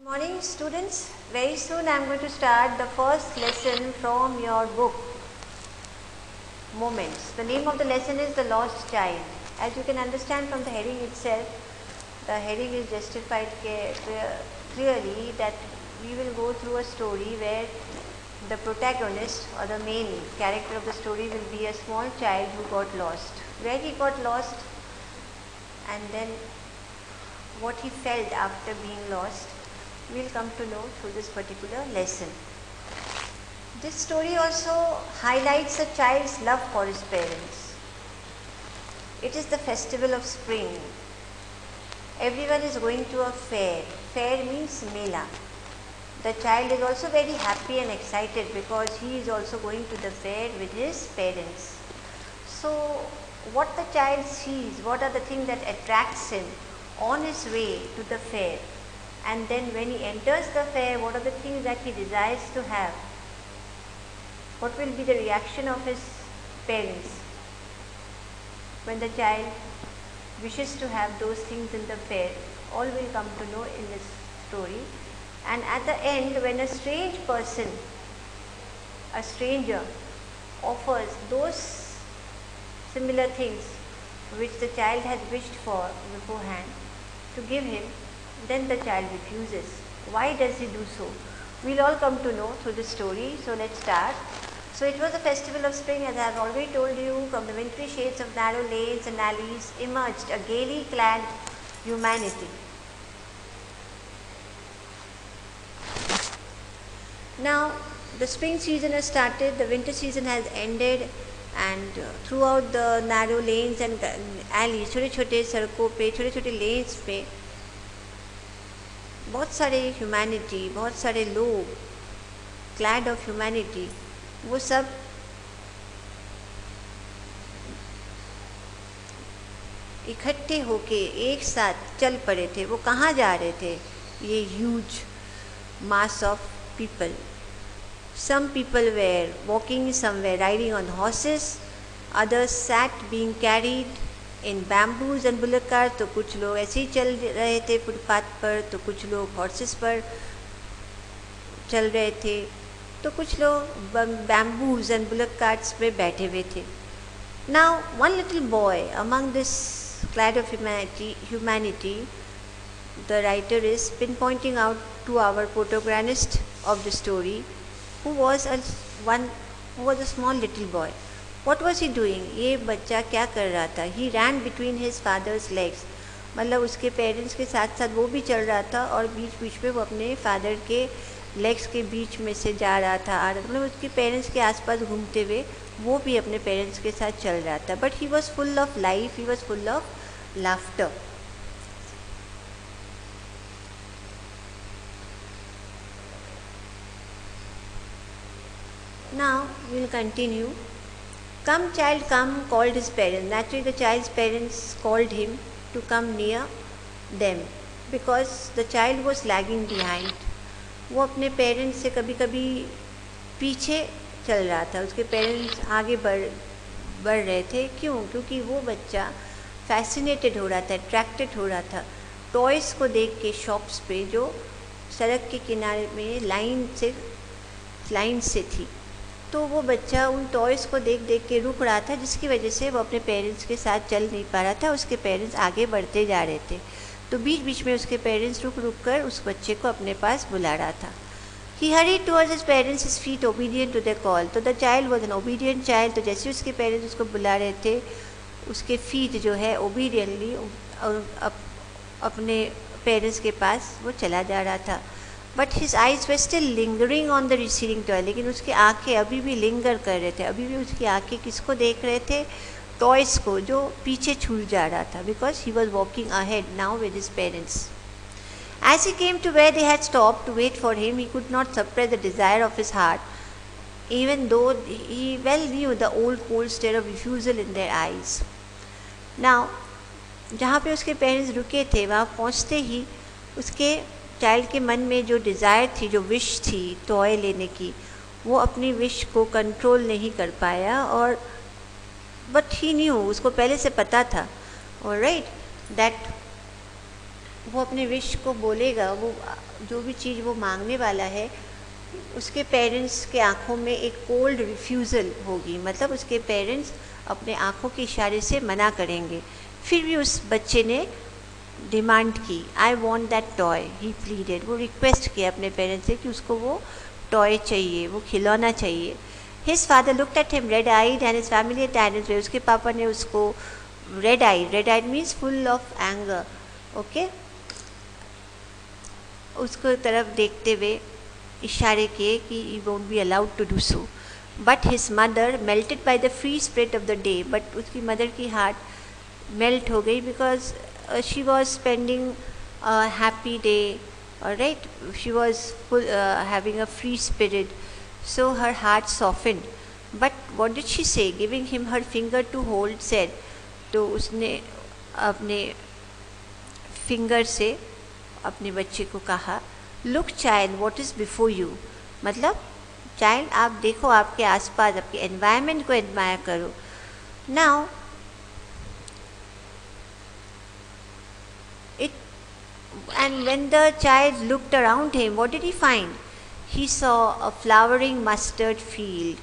Morning students, very soon I am going to start the first lesson from your book, Moments. The name of the lesson is The Lost Child. As you can understand from the heading itself, the heading is justified clearly that we will go through a story where the protagonist or the main character of the story will be a small child who got lost. Where he got lost and then what he felt after being lost, we will come to know through this particular lesson. This story also highlights a child's love for his parents. It is the festival of spring. Everyone is going to a fair. Fair means mela. The child is also very happy and excited because he is also going to the fair with his parents. So what the child sees, what are the things that attracts him on his way to the fair? And then when he enters the fair, what are the things that he desires to have? What will be the reaction of his parents when the child wishes to have those things in the fair? All will come to know in this story. And at the end, when a strange person, a stranger, offers those similar things which the child had wished for beforehand to give him, then the child refuses. Why does he do so? We'll all come to know through the story. So let's start. So it was a festival of spring, as I have already told you. From the wintry shades of narrow lanes and alleys emerged a gaily clad humanity. Now the spring season has started, the winter season has ended, and throughout the narrow lanes and alleys, छोटे-छोटे सड़कों पे, छोटे-छोटे lanes पे बहुत सारे humanity, बहुत सारे लोग, क्लैड ऑफ ह्यूमैनिटी, वो सब इकट्ठे होके एक साथ चल पड़े थे. वो कहाँ जा रहे थे? ये huge mass of people. Some people were walking, some were riding on horses, others sat being carried in bamboos and bullock carts. तो कुछ लोग ऐसे ही चल रहे थे फुटपाथ पर, तो कुछ लोग हॉर्सेस पर चल रहे थे, तो कुछ लोग bamboos and bullock carts पे बैठे हुए थे. Now one little boy among this clad of humanity, the writer is pinpointing out to our protagonist of the story, who was a small little boy. What was he doing? ये बच्चा क्या कर रहा था? He ran between his father's legs. मतलब उसके parents के साथ साथ वो भी चल रहा था और बीच बीच में वो अपने फादर के लेग्स के बीच में से जा रहा था, आ रहा था. मतलब उसके पेरेंट्स के आसपास घूमते हुए वो भी अपने पेरेंट्स के साथ चल रहा था. But he was full of life, he was full of laughter. Now we will continue. Come child come, called his parents. Naturally the child's parents called him to come near them because the child was lagging behind. वो अपने parents से कभी कभी पीछे चल रहा था, उसके पेरेंट्स आगे बढ़ रहे थे. क्यों? क्योंकि वो बच्चा फैसिनेटेड हो रहा था, अट्रैक्टेड हो रहा था टॉयज़ को देख के शॉप्स पे जो सड़क के किनारे में लाइन से थी. तो वो बच्चा उन टॉयज़ को देख देख के रुक रहा था, जिसकी वजह से वो अपने पेरेंट्स के साथ चल नहीं पा रहा था. उसके पेरेंट्स आगे बढ़ते जा रहे थे, तो बीच बीच में उसके पेरेंट्स रुक रुक कर उस बच्चे को अपने पास बुला रहा था. He hurried towards his parents, his feet obedient to their call. तो the child was an obedient child. तो जैसे उसके पेरेंट्स उसको बुला रहे थे, उसके फीट जो है obediently अपने पेरेंट्स के पास वो चला जा रहा था. But his eyes way still lingering on the receiving toy. लेकिन उसकी आंखें अभी भी लिंगर कर रहे थे, अभी भी उसकी आंखें किसको देख रहे थे? टॉयज़ को जो पीछे छूट जा रहा था. Because he was walking ahead now with his parents. As he came to where they had stop to wait for him, he could not suppress the desire of his heart, even though he well knew the old cold stare of refusal in their eyes. Now जहाँ पे उसके parents रुके थे, वहाँ पहुँचते ही उसके child के मन में जो डिज़ायर थी, जो विश थी टॉय लेने की, वो अपनी विश को कंट्रोल नहीं कर पाया. और बट ही न्यू, उसको पहले से पता था, ऑलराइट, दैट वो अपने विश को बोलेगा, वो जो भी चीज़ वो मांगने वाला है, उसके पेरेंट्स के आँखों में एक कोल्ड रिफ्यूज़ल होगी, मतलब उसके पेरेंट्स अपने आँखों के इशारे से मना करेंगे। फिर भी उस बच्चे ने डिमांड की, I want that toy, he pleaded, वो रिक्वेस्ट किया अपने पेरेंट्स से कि उसको वो टॉय चाहिए, वो खिलौना चाहिए। His father looked at him red eyed and his family attendance way, उसके पापा ने उसको red eyed means full of anger, okay, उसको तरफ देखते हुए इशारे किए कि he won't be allowed to do so. But his mother melted by the free spirit of the day, but उसकी मदर की हार्ट मेल्ट हो गई because she was spending happy day, right, she was having a free spirit, so her heart softened. But what did she say, giving him her finger to hold, said, तो उसने अपने finger से अपने बच्चे को कहा, look child what is before you, मतलब child आप देखो आपके आसपास, आपके एनवायरनमेंट को एडमायर करो। Now it, and when the child looked around him, what did he find? He saw a flowering mustard field.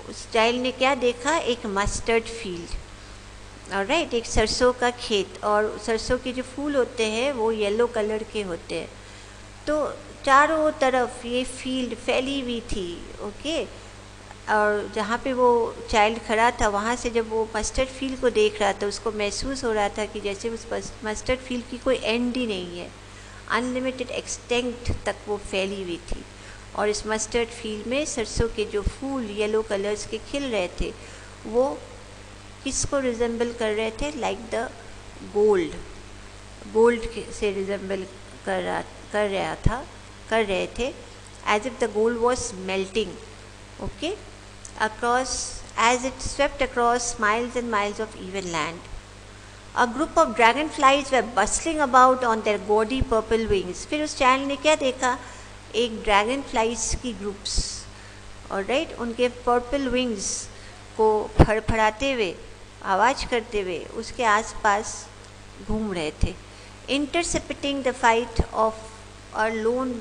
उस चाइल्ड ने क्या देखा? एक मस्टर्ड फील्ड, ऑलराइट, एक सरसों का खेत, और सरसों के जो फूल होते हैं वो येलो कलर के होते हैं। तो चारों तरफ ये फील्ड फैली हुई थी, ओके, और जहाँ पे वो चाइल्ड खड़ा था वहाँ से जब वो मस्टर्ड फील्ड को देख रहा था, उसको महसूस हो रहा था कि जैसे उस मस्टर्ड फील्ड की कोई एंड ही नहीं है, अनलिमिटेड एक्सटेंट तक वो फैली हुई थी। और इस मस्टर्ड फील्ड में सरसों के जो फूल येलो कलर्स के खिल रहे थे वो किसको रिजेंबल कर रहे थे? लाइक द गोल्ड से रिजेंबल कर रहे थे, as if the gold was melting, okay, across as it swept across miles and miles of even land. A group of dragonflies were bustling about on their gaudy purple wings. फिर उस child ने क्या देखा? एक dragon flies की groups, alright, उनके purple wings को फड़फड़ाते हुए, आवाज़ करते हुए उसके आसपास घूम रहे थे। Intercepting the flight of a lone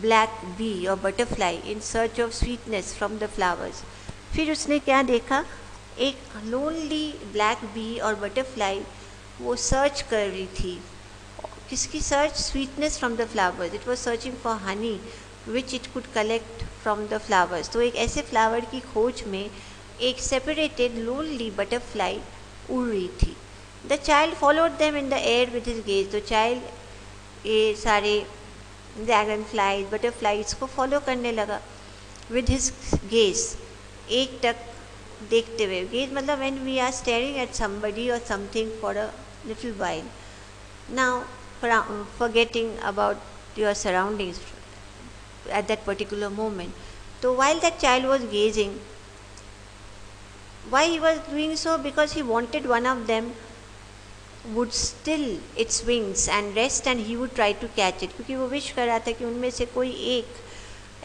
black bee or butterfly in search of sweetness from the flowers. फिर उसने क्या देखा? एक लोनली ब्लैक बी और बटरफ्लाई वो सर्च कर रही थी, किसकी search? Sweetness from the flowers, it was searching for Honey which it could collect from the flowers. तो एक ऐसे फ्लावर की खोज में एक सेपरेटेड लोनली बटरफ्लाई उड़ रही थी। The child followed them in the air with his gaze, तो चाइल्ड ये सारे ड्रैगन फ्लाइज बटरफ्लाइज को फॉलो करने लगा विद हिज गेज, एक टक देखते हुए। गेज मतलब when we are staring at somebody or something for a little while, now forgetting about your surroundings at that particular moment. So while that child was gazing, why he was doing so? Because he wanted one of them would still its wings and rest and he would try to catch it, क्योंकि वो wish कर रहा था कि उनमें से कोई एक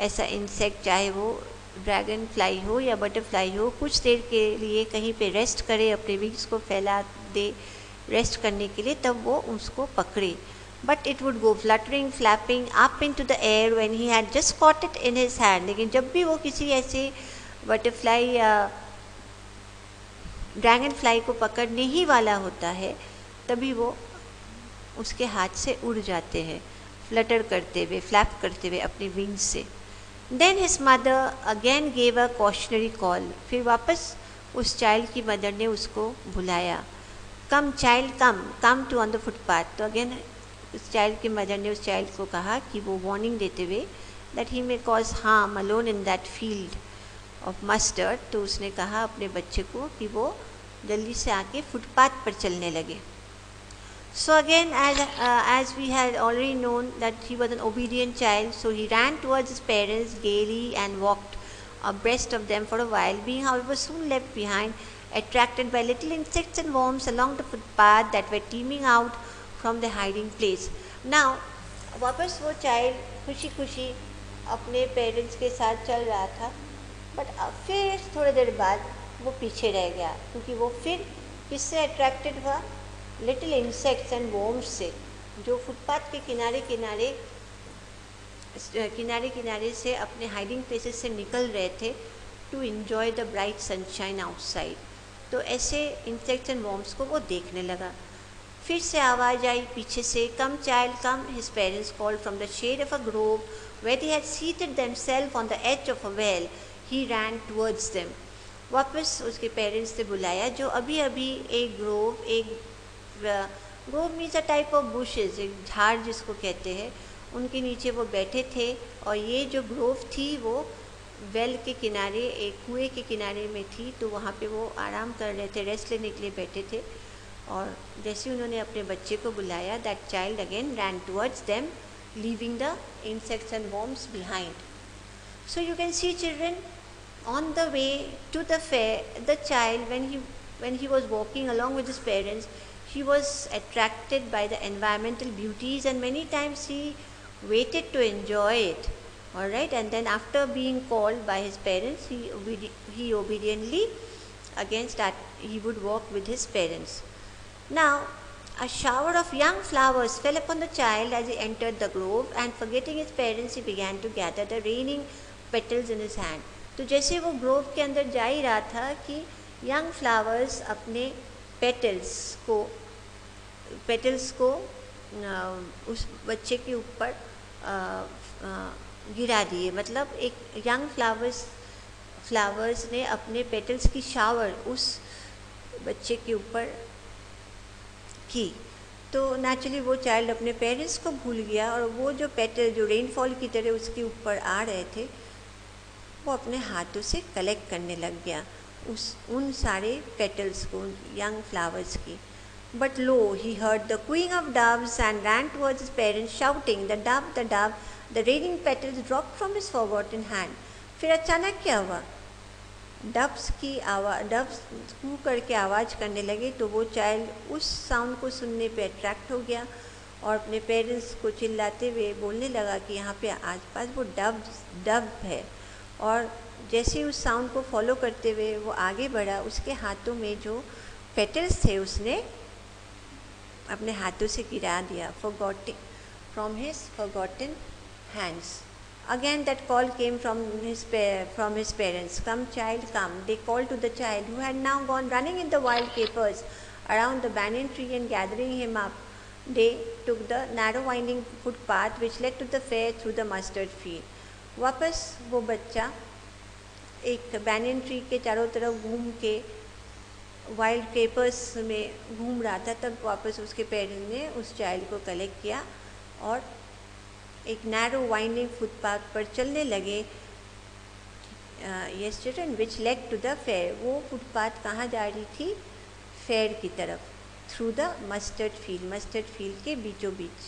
ऐसा इंसेक्ट, चाहे वो ड्रैगन फ्लाई हो या बटरफ्लाई हो, कुछ देर के लिए कहीं पे रेस्ट करे, अपने विंग्स को फैला दे रेस्ट करने के लिए, तब वो उसको पकड़े। But it would go fluttering flapping up into the air when he had just caught it in his hand, लेकिन जब भी वो किसी ऐसे बटरफ्लाई या ड्रैगन फ्लाई को पकड़ने ही वाला होता है, तभी वो उसके हाथ से उड़ जाते हैं, फ्लटर करते हुए, फ्लैप करते हुए अपने विंग्स से। Then his mother again gave a cautionary call, फिर वापस उस चाइल्ड की मदर ने उसको बुलाया, come child come to on the footpath. तो अगेन उस चाइल्ड की मदर ने उस चाइल्ड को कहा कि वो वार्निंग देते हुए that he may cause harm alone in that field of mustard, तो उसने कहा अपने बच्चे को कि वो जल्दी से आके फुटपाथ पर चलने लगे। So again, as we had already known that he was an obedient child, so he ran towards his parents gaily and walked abreast of them for a while, being however soon left behind, attracted by little insects and worms along the footpath that were teeming out from the hiding place. Now, वापस वो child खुशी खुशी अपने parents के साथ चल रहा था, बट फिर थोड़ी देर बाद वो पीछे रह गया, क्योंकि वो फिर किससे अट्रैक्टेड हुआ? लिटिल इंसेक्ट्स एंड वॉर्म्स से, जो फुटपाथ के किनारे किनारे से अपने हाइडिंग प्लेसेस से निकल रहे थे to enjoy the bright sunshine outside. तो ऐसे इंसेक्ट्स एंड वॉर्म्स को वो देखने लगा। फिर से आवाज़ आई पीछे से, come child come. His parents called from the shade of a grove where they had seated themselves on the edge of a well. He ran towards them. वापस उसके पेरेंट्स ने बुलाया, जो अभी अभी एक Grove means a type of bushes, एक झाड़ जिसको कहते हैं, उनके नीचे वो बैठे थे। और ये जो ग्रोव थी वो वेल के किनारे, एक कुएं के किनारे में थी, तो वहाँ पे वो आराम कर रहे थे, रेस्ट लेने के लिए बैठे थे। और जैसे उन्होंने अपने बच्चे को बुलाया, that child again ran towards them, leaving the insects and worms behind. So you can see, children, on the way to the fair, the child, when he was walking along with his parents, he was attracted by the environmental beauties, and many times he waited to enjoy it. All right, and then after being called by his parents, he obediently again he would walk with his parents. Now a shower of young flowers fell upon the child as he entered the grove, and forgetting his parents, he began to gather the raining petals in his hand. तो जैसे वो Grove के अंदर जा ही रहा था कि young flowers अपने पेटल्स को उस बच्चे के ऊपर गिरा दिए। मतलब एक यंग फ्लावर्स ने अपने पेटल्स की शावर उस बच्चे के ऊपर की। तो नेचुरली वो चाइल्ड अपने पेरेंट्स को भूल गया, और वो जो पेटल जो रेनफॉल की तरह उसके ऊपर आ रहे थे, वो अपने हाथों से कलेक्ट करने लग गया उन सारे पेटल्स को, यंग फ्लावर्स की। But lo, he heard the cooing of doves and ran towards his parents shouting, the dove, the raining petals dropped from his forgotten hand. फिर अचानक क्या हुआ, डव्स कू करके आवाज़ करने लगे। तो वो चाइल्ड उस साउंड को सुनने पे अट्रैक्ट हो गया और अपने पेरेंट्स को चिल्लाते हुए बोलने लगा कि यहाँ पे आसपास वो डव है। और जैसे उस साउंड को फॉलो करते हुए वो आगे बढ़ा, उसके हाथों में जो पेटल्स थे उसने अपने हाथों से गिरा दिया, from his forgotten hands. Again that call came from his parents, come child come. They called to the child, who had now gone running in the wild capers around the banyan tree, and gathering him up, they took the narrow winding footpath which led to the fair through the mustard field. वापस वो बच्चा एक banyan tree के चारों तरफ घूम के wild keepers में घूम रहा था, तब वापस उसके पेरेंट्स ने उस चाइल्ड को कलेक्ट किया और एक नैरो वाइंडिंग फुटपाथ पर चलने लगे। Yes children, which led to the fair. वो फुटपाथ कहाँ जा रही थी, फेयर की तरफ, थ्रू द मस्टर्ड फील्ड के बीचों बीच।